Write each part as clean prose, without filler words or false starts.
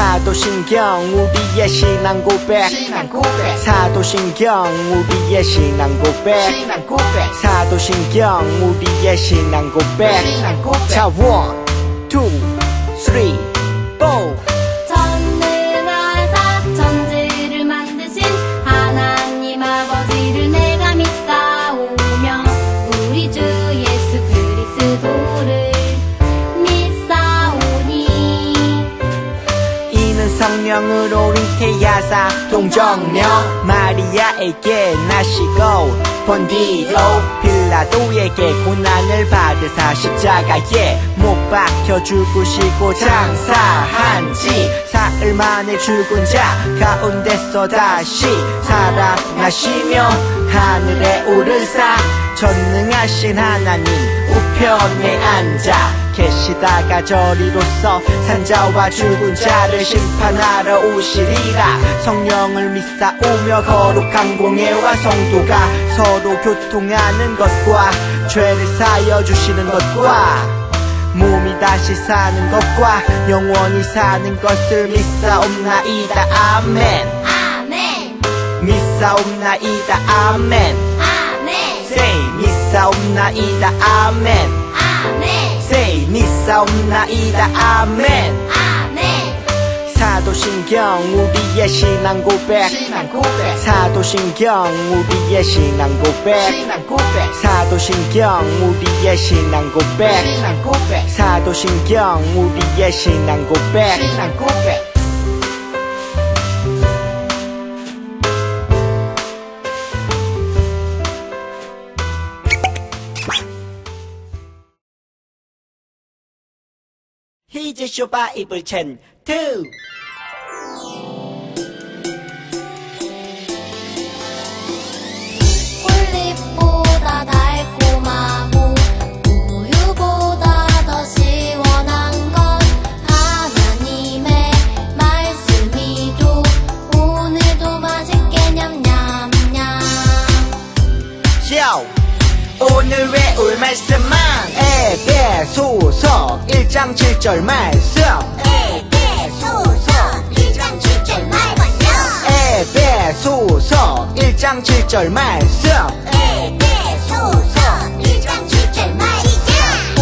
사도신경 우리의 신앙 고백 사도신경 우리의 신앙 고백 사도신경 우리의 신앙 고백 자 1, 2, 3, 4 전능하사 천지를 만드신 하나님 아버지를 내가 믿사오며 우리 주 예수 그리스도를 믿사오니 이는 성령으로 잉태하사 동정녀 마리아에게 나시고 본디로 빌라도에게 고난을 받으사 십자가에 못 박혀 죽으시고 장사한 지 사흘 만에 죽은 자 가운데서 다시 살아나시며 하늘에 오르사 전능하신 하나님 우편에 앉아 계시다가 저리로서 산자와 죽은 자를 심판하러 오시리라 성령을 믿사오며 거룩한 공예와 성도가 서로 교통하는 것과 죄를 사여 주시는 것과 몸이 다시 사는 것과 영원히 사는 것을 믿사옵나이다 아멘 아멘 믿사옵나이다 아멘 아멘 Say 믿사옵나이다 아멘 아멘 Say 믿사옵나이다 아멘 아멘 사도신경 우리의 신앙 고백 사도신경 우리의 신앙 고백 사도신경 우리의 신앙 고백 사도신경 우리의 신앙 고백 Here's your Bible 10, 2 꿀잎보다 달콤하고 우유보다 더 시원한 건 하나님의 말씀이죠 오늘도 맛있게 냠냠냠 Yo! 오늘 외울 말씀은 에베소서 1장 7절 말씀 에베소서 1장 7절 말씀 에베소서 1장 7절 말씀 에베소서 1장 7절 말씀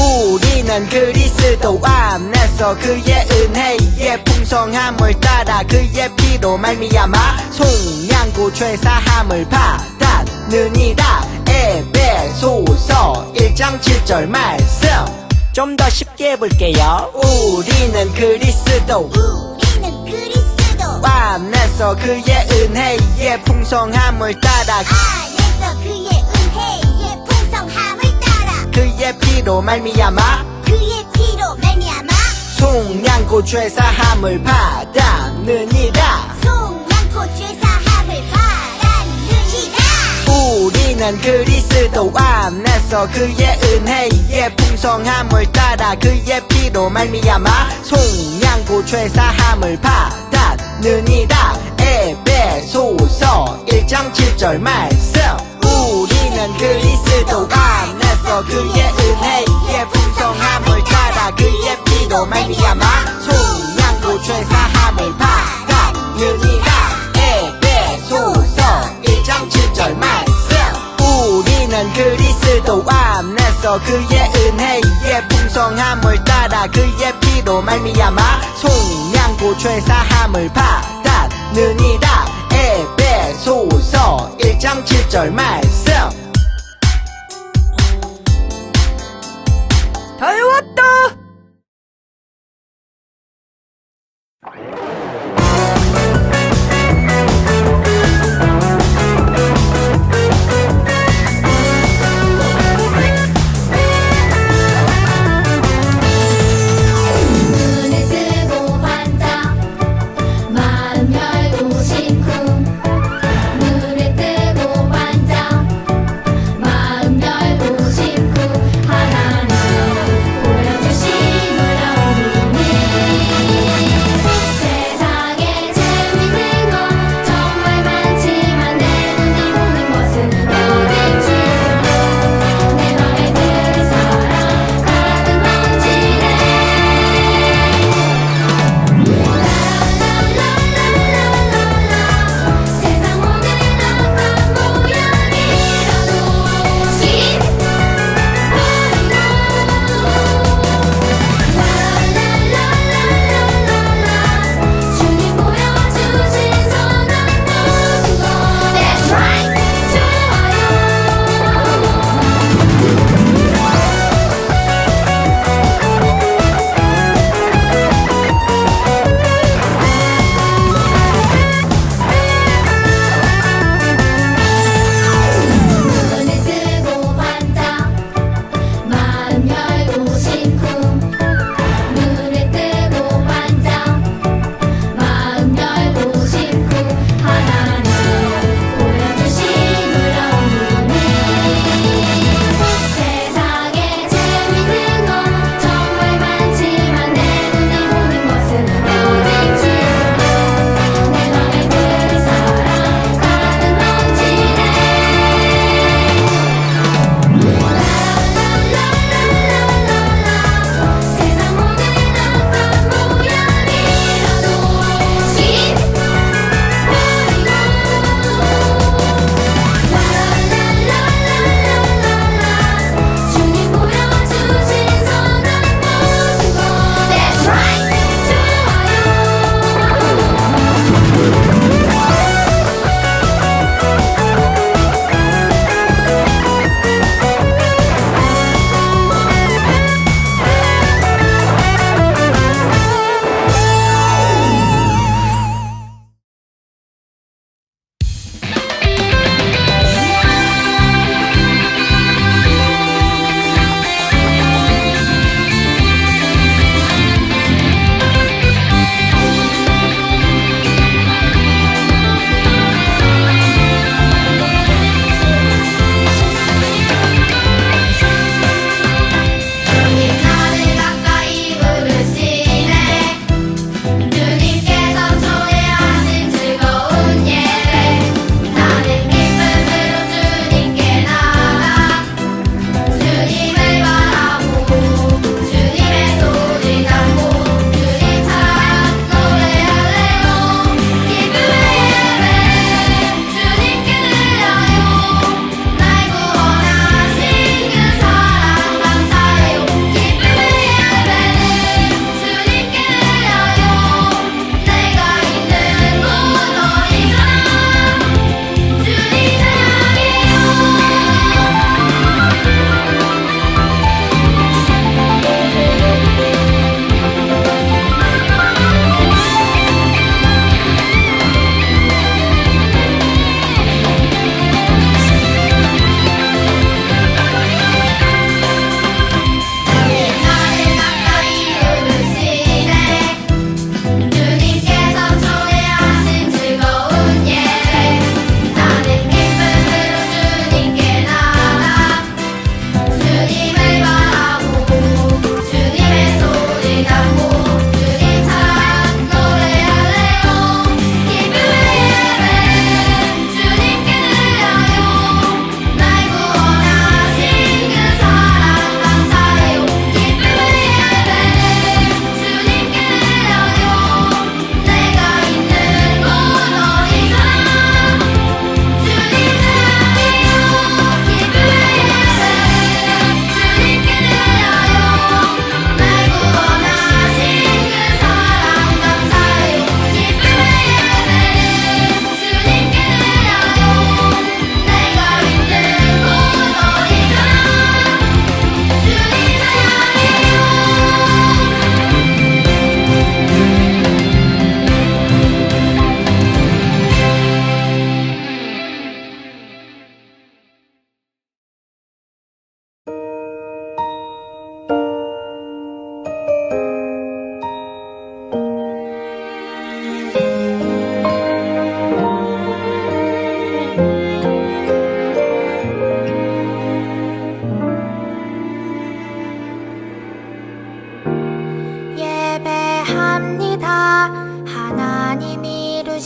우리는 그리스도 안에서 그의 은혜의 풍성함을 따라 그의 피로 말미암아 속량구 죄사함을 받았느니라 에베소서 1장 7절 말씀 좀 더 쉽게 해볼게요 우리는 그리스도 안에서 그의 은혜의 풍성함을 따라 안에서 그의 은혜의 풍성함을 따라 그의 피로 말미암아 속량고 죄사함을 받았느니라 속량고 죄사함을 받았느니라 우리는 그리스도 안에서 그의 은혜의 풍성함을 따라 그의 피로 말미암아 속량고 죄사함을 받았느니라 에베소서 1장 7절 말씀 우리는 그리스도 안에서 그의 은혜의 풍성함을 따라 그의 피로 말미암아 속량고 죄사함을 받았느니라 에베소서 1장 7절 말씀 우리는 그리스도 안에서 그의 은혜의 풍성함을 따라 그의 피로 말미암아 속량고 죄사함을 받았느니라 에베소서 1장 7절 말씀 다 외웠다 눈을 뜨고 반짝 마음 열고 심쿵 눈을 뜨고 반짝 마음 열고 심쿵 하나님 보여주신 놀라운 은혜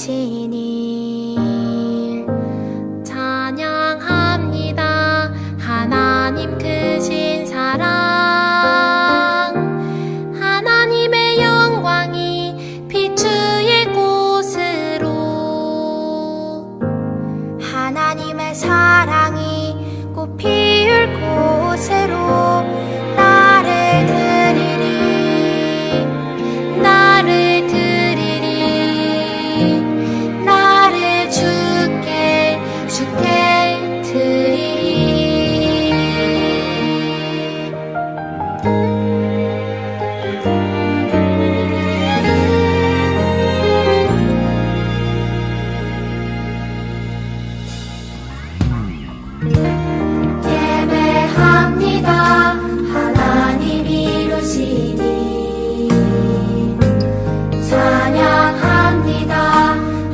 이루신 일 찬양합니다. 하나님 크신 사랑 하나님의 영광이 비추일 곳으로 하나님의 사랑이 꽃 피울 곳으로 나를 드리리 나를 드리리 나를 주께 드리리 예배합니다. 하나님 이루신 일 찬양합니다.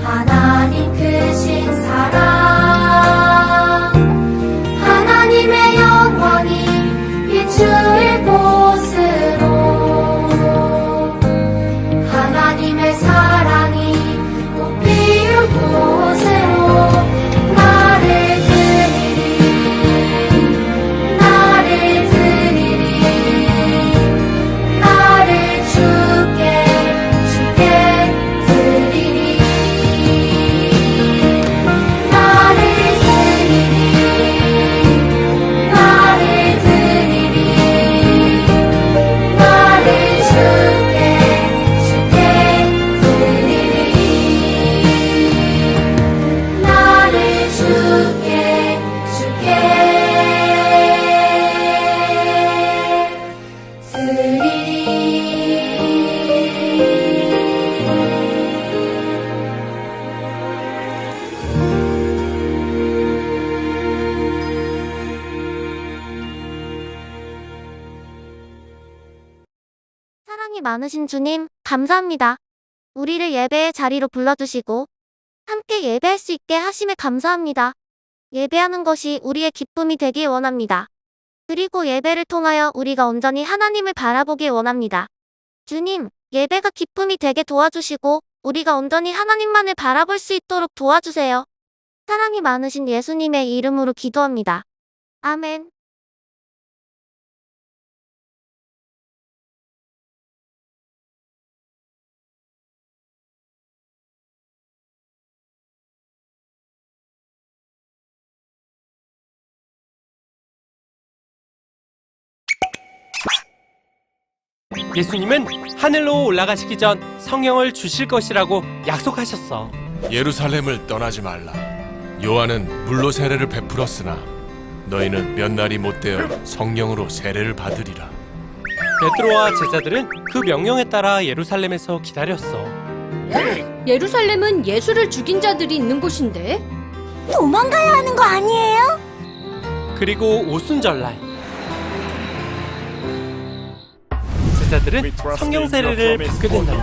하나님 크신 사랑 하나님의 영광이 비추일 곳으로 하나님의 사랑이 꽃 피울 곳으로 나를 드리리 나를 드리리 나를 주께 드리리 나를 드리리 나를 드리리 나를 주께 드리리 나를 주께 사랑이 많으신 주님, 감사합니다. 우리를 예배의 자리로 불러주시고 함께 예배할 수 있게 하심에 감사합니다. 예배하는 것이 우리의 기쁨이 되길 원합니다. 그리고 예배를 통하여 우리가 온전히 하나님을 바라보길 원합니다. 주님, 예배가 기쁨이 되게 도와주시고 우리가 온전히 하나님만을 바라볼 수 있도록 도와주세요. 사랑이 많으신 예수님의 이름으로 기도합니다. 아멘. 예수님은 하늘로 올라가시기 전 성령을 주실 것이라고 약속하셨어. 예루살렘을 떠나지 말라. 요한은 물로 세례를 베풀었으나 너희는 몇 날이 못되어 성령으로 세례를 받으리라. 베드로와 제자들은 그 명령에 따라 예루살렘에서 기다렸어. 예루살렘은 예수를 죽인 자들이 있는 곳인데? 도망가야 하는 거 아니에요? 그리고 오순절날 제자들은 성령 세례를 받게 된다.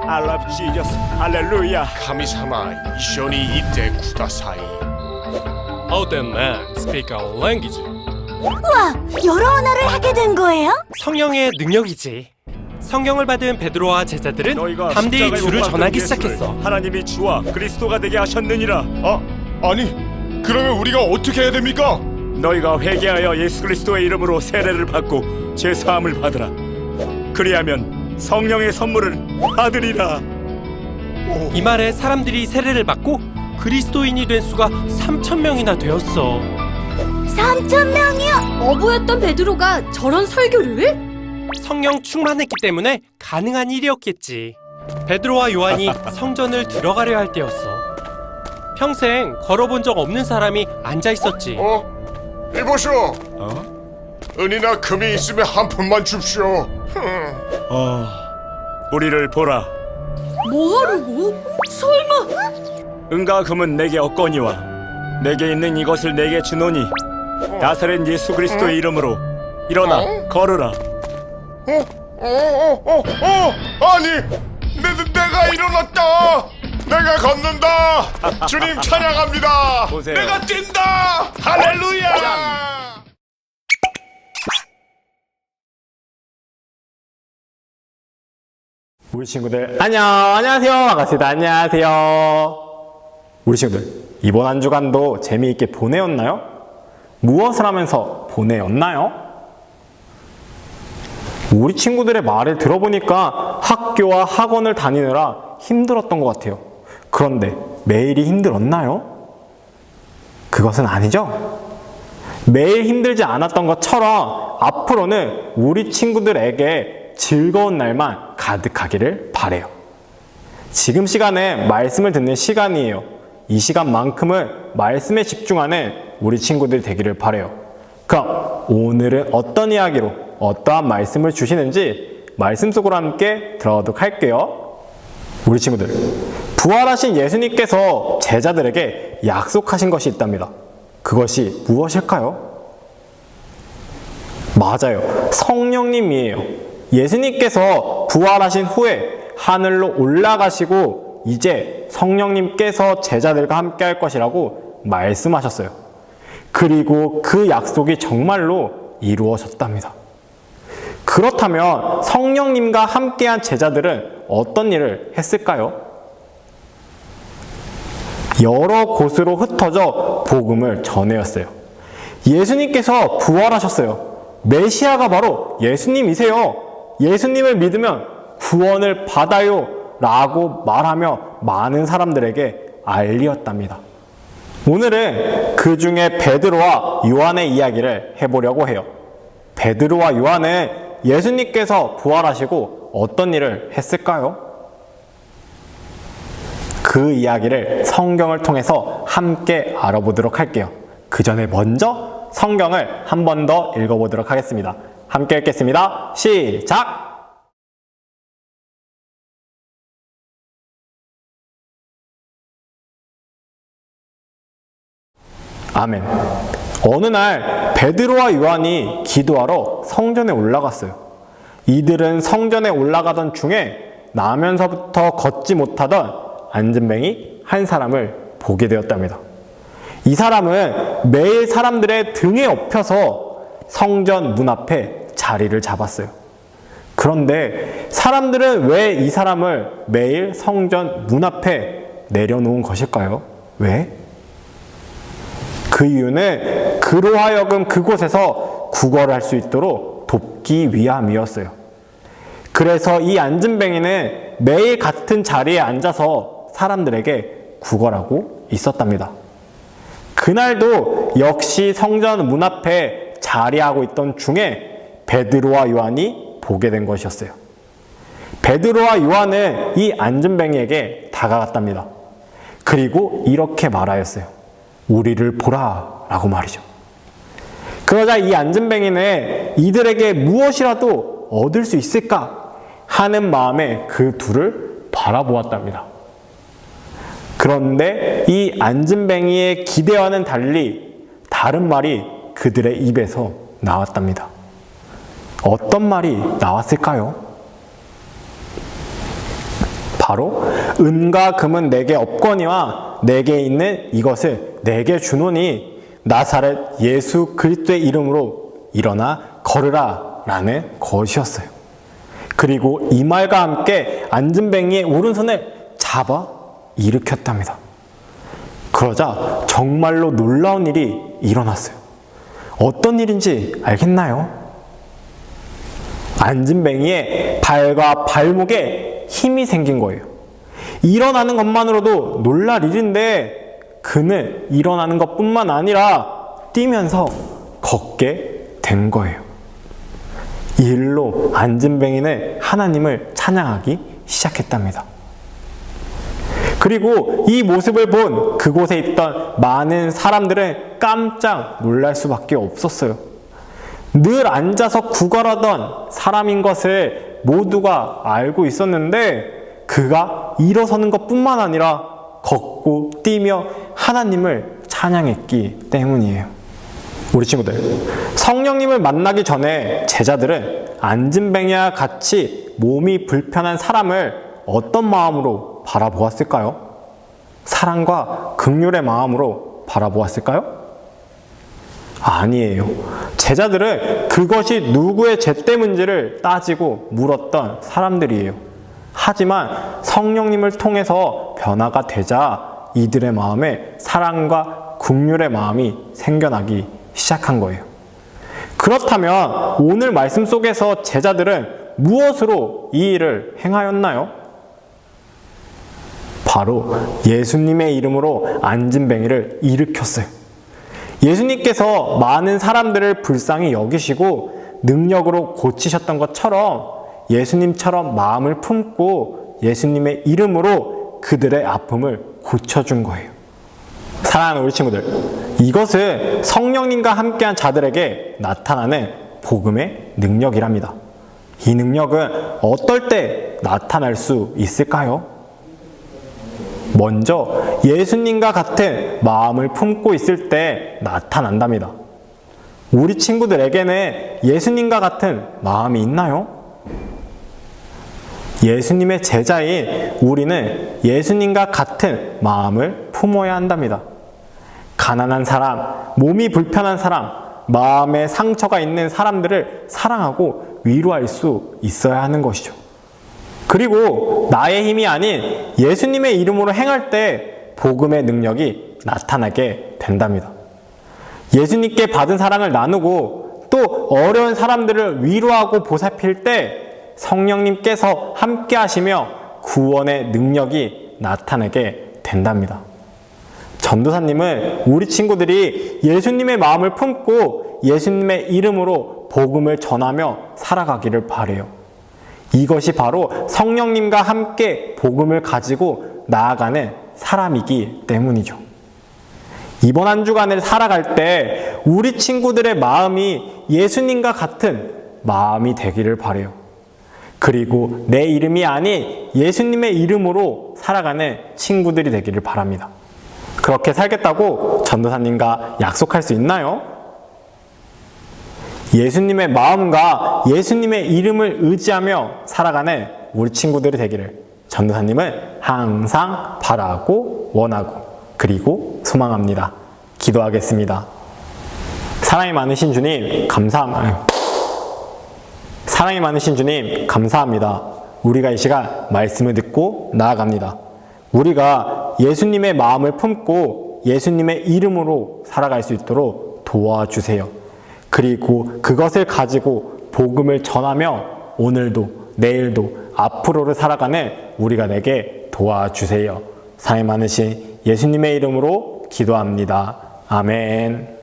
I love Jesus. 할렐루야. 카미사마 이쇼니 이때 쿠다사이. How the man speak our language? 우와, 여러 언어를 하게 된 거예요? 성령의 능력이지. 성령을 받은 베드로와 제자들은 너희가 담대히 십자가에 주를 못 박은 전하기 예수를 시작했어. 하나님이 주와 그리스도가 되게 하셨느니라. 아니 그러면 우리가 어떻게 해야 됩니까? 너희가 회개하여 예수 그리스도의 이름으로 세례를 받고 죄 사함을 받으라. 그리하면 성령의 선물을 받으리라. 이 말에 사람들이 세례를 받고 그리스도인이 된 수가 3,000명이나 되었어. 3,000명이요? 어부였던 베드로가 저런 설교를? 성령 충만했기 때문에 가능한 일이었겠지. 베드로와 요한이 성전을 들어가려 할 때였어. 평생 걸어본 적 없는 사람이 앉아 있었지. 이보쇼. 은이나 금이 있으면 한 푼만 줍쇼. 우리를 보라. 뭐하려고? 설마? 은과 금은 내게 없거니와 내게 있는 이것을 내게 주노니 나사렛 예수 그리스도의 이름으로 일어나 걸으라. 아니 내가 일어났다. 내가 걷는다. 주님 찬양합니다. 보세요. 내가 뛴다. 할렐루야. 우리 친구들 안녕하세요. 반갑습니다. 안녕하세요. 우리 친구들 이번 한 주간도 재미있게 보내었나요? 무엇을 하면서 보내었나요? 우리 친구들의 말을 들어보니까 학교와 학원을 다니느라 힘들었던 것 같아요. 그런데 매일이 힘들었나요? 그것은 아니죠? 매일 힘들지 않았던 것처럼 앞으로는 우리 친구들에게 즐거운 날만 가득하기를 바래요. 지금 시간은 말씀을 듣는 시간이에요. 이 시간만큼은 말씀에 집중하는 우리 친구들이 되기를 바래요. 그럼 오늘은 어떤 이야기로 어떠한 말씀을 주시는지 말씀 속으로 함께 들어가도록 할게요. 우리 친구들, 부활하신 예수님께서 제자들에게 약속하신 것이 있답니다. 그것이 무엇일까요? 맞아요. 성령님이에요. 예수님께서 부활하신 후에 하늘로 올라가시고 이제 성령님께서 제자들과 함께 할 것이라고 말씀하셨어요. 그리고 그 약속이 정말로 이루어졌답니다. 그렇다면 성령님과 함께한 제자들은 어떤 일을 했을까요? 여러 곳으로 흩어져 복음을 전해었어요. 예수님께서 부활하셨어요. 메시아가 바로 예수님이세요. 예수님을 믿으면 구원을 받아요 라고 말하며 많은 사람들에게 알리었답니다. 오늘은 그 중에 베드로와 요한의 이야기를 해보려고 해요. 베드로와 요한은 예수님께서 부활하시고 어떤 일을 했을까요? 그 이야기를 성경을 통해서 함께 알아보도록 할게요. 그 전에 먼저 성경을 한 번 더 읽어보도록 하겠습니다. 함께 읽겠습니다. 시작! 아멘. 어느 날 베드로와 요한이 기도하러 성전에 올라갔어요. 이들은 성전에 올라가던 중에 나면서부터 걷지 못하던 안진뱅이 한 사람을 보게 되었답니다. 이 사람은 매일 사람들의 등에 엎혀서 성전 문 앞에 자리를 잡았어요. 그런데 사람들은 왜 이 사람을 매일 성전 문 앞에 내려놓은 것일까요? 왜? 그 이유는 그로 하여금 그곳에서 구걸을 할 수 있도록 돕기 위함이었어요. 그래서 이 안진뱅이는 매일 같은 자리에 앉아서 사람들에게 구걸하고 있었답니다. 그날도 역시 성전 문 앞에 자리하고 있던 중에 베드로와 요한이 보게 된 것이었어요. 베드로와 요한은 이 안진뱅이에게 다가갔답니다. 그리고 이렇게 말하였어요. 우리를 보라 라고 말이죠. 그러자 이 안진뱅이는 이들에게 무엇이라도 얻을 수 있을까 하는 마음에 그 둘을 바라보았답니다. 그런데 이 안진뱅이의 기대와는 달리 다른 말이 그들의 입에서 나왔답니다. 어떤 말이 나왔을까요? 바로 은과 금은 내게 없거니와 내게 있는 이것을 내게 주노니 나사렛 예수 그리스도의 이름으로 일어나 걸으라 라는 것이었어요. 그리고 이 말과 함께 안진뱅이의 오른손을 잡아 일으켰답니다. 그러자 정말로 놀라운 일이 일어났어요. 어떤 일인지 알겠나요? 안진뱅이의 발과 발목에 힘이 생긴 거예요. 일어나는 것만으로도 놀랄 일인데 그는 일어나는 것뿐만 아니라 뛰면서 걷게 된 거예요. 이 일로 안진뱅이는 하나님을 찬양하기 시작했답니다. 그리고 이 모습을 본 그곳에 있던 많은 사람들은 깜짝 놀랄 수밖에 없었어요. 늘 앉아서 구걸하던 사람인 것을 모두가 알고 있었는데 그가 일어서는 것뿐만 아니라 걷고 뛰며 하나님을 찬양했기 때문이에요. 우리 친구들, 성령님을 만나기 전에 제자들은 안진뱅이와 같이 몸이 불편한 사람을 어떤 마음으로 바라보았을까요? 사랑과 긍휼의 마음으로 바라보았을까요? 아니에요. 제자들은 그것이 누구의 죄 때문인지를 따지고 물었던 사람들이에요. 하지만 성령님을 통해서 변화가 되자 이들의 마음에 사랑과 긍휼의 마음이 생겨나기 시작한 거예요. 그렇다면 오늘 말씀 속에서 제자들은 무엇으로 이 일을 행하였나요? 바로 예수님의 이름으로 안진뱅이를 일으켰어요. 예수님께서 많은 사람들을 불쌍히 여기시고 능력으로 고치셨던 것처럼 예수님처럼 마음을 품고 예수님의 이름으로 그들의 아픔을 고쳐준 거예요. 사랑하는 우리 친구들, 이것은 성령님과 함께한 자들에게 나타나는 복음의 능력이랍니다. 이 능력은 어떨 때 나타날 수 있을까요? 먼저 예수님과 같은 마음을 품고 있을 때 나타난답니다. 우리 친구들에게는 예수님과 같은 마음이 있나요? 예수님의 제자인 우리는 예수님과 같은 마음을 품어야 한답니다. 가난한 사람, 몸이 불편한 사람, 마음에 상처가 있는 사람들을 사랑하고 위로할 수 있어야 하는 것이죠. 그리고 나의 힘이 아닌 예수님의 이름으로 행할 때 복음의 능력이 나타나게 된답니다. 예수님께 받은 사랑을 나누고 또 어려운 사람들을 위로하고 보살필 때 성령님께서 함께 하시며 구원의 능력이 나타나게 된답니다. 전도사님은 우리 친구들이 예수님의 마음을 품고 예수님의 이름으로 복음을 전하며 살아가기를 바라요. 이것이 바로 성령님과 함께 복음을 가지고 나아가는 사람이기 때문이죠. 이번 한 주간을 살아갈 때 우리 친구들의 마음이 예수님과 같은 마음이 되기를 바라요. 그리고 내 이름이 아닌 예수님의 이름으로 살아가는 친구들이 되기를 바랍니다. 그렇게 살겠다고 전도사님과 약속할 수 있나요? 예수님의 마음과 예수님의 이름을 의지하며 살아가는 우리 친구들이 되기를 전도사님은 항상 바라고 원하고 그리고 소망합니다. 기도하겠습니다. 사랑이 많으신 주님 감사합니다. 우리가 이 시간 말씀을 듣고 나아갑니다. 우리가 예수님의 마음을 품고 예수님의 이름으로 살아갈 수 있도록 도와주세요. 그리고 그것을 가지고 복음을 전하며 오늘도 내일도 앞으로를 살아가는 우리가 되게 도와주세요. 사랑이 많으신 예수님의 이름으로 기도합니다. 아멘.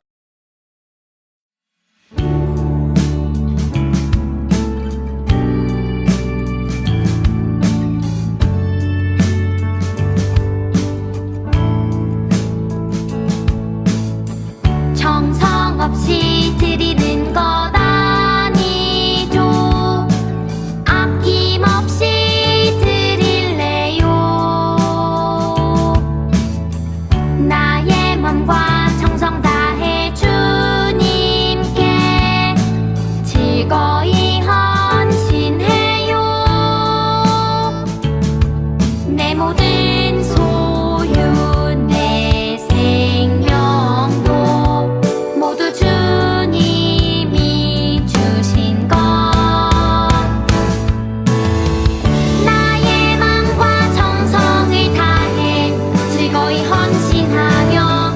정성 없이 드리는 것 아니죠. 아낌없이 드릴래요. 나의 맘과 정성 다해 주님께 즐거이 헌신해요. 내 모든 소유 내 생명도 모두 주님이 주신 것. 나의 맘과 정성을 다해 즐거이 헌신하며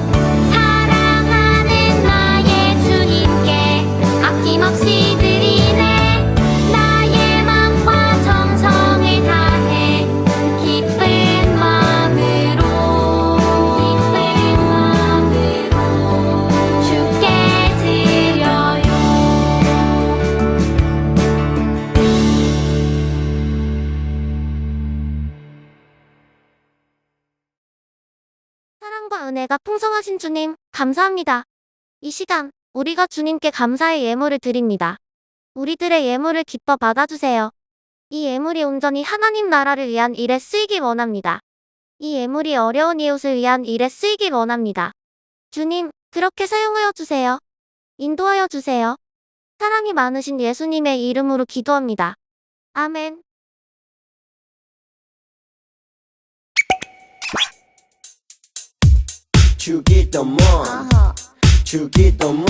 사랑하는 나의 주님께 아낌없이 드리네. 나의 맘과 정성을 다해 기쁜 마음으로 주께 드려요. 사랑과 은혜가 풍성하신 주님, 감사합니다. 이 시간, 우리가 주님께 감사의 예물을 드립니다. 우리들의 예물을 기뻐 받아주세요. 이 예물이 온전히 하나님 나라를 위한 일에 쓰이길 원합니다. 이 예물이 어려운 이웃을 위한 일에 쓰이길 원합니다. 주님, 그렇게 사용하여 주세요. 인도하여 주세요. 사랑이 많으신 예수님의 이름으로 기도합니다. 아멘. 주기도문 주기도문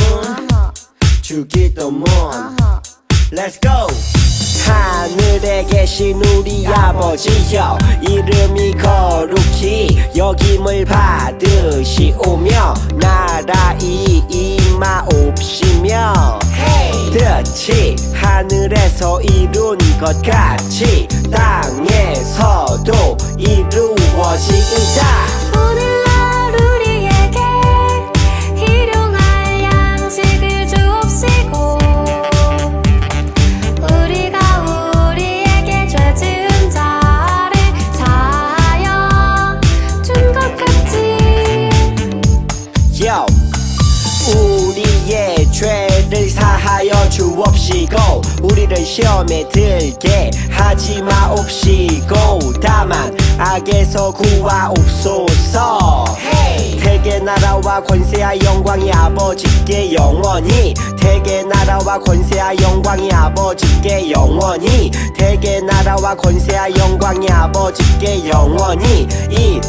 주기도문 Let's go 하늘에 계신 우리 아버지여 이름이 거룩히 여김을 받으시오며 나라이 임하옵시며 뜻이 하늘에서 이룬 것 같이 땅에서도 이루어지이다. 오늘날 우리에게 일용할 양식을 주옵시고 우리가 우리에게 죄 지은 자를 사하여 준 것 같이 Yo. 우리의 죄를 사하여 주옵시고 우리를 시험에 들게 하지 마옵시고 다만 악에서 구하옵소서. 대개 나라와 권세와 영광이 아버지께 영원히 대개 나라와 권세와 영광이 아버지께 영원히 대개 나라와 권세와 영광이 아버지께 영원히 이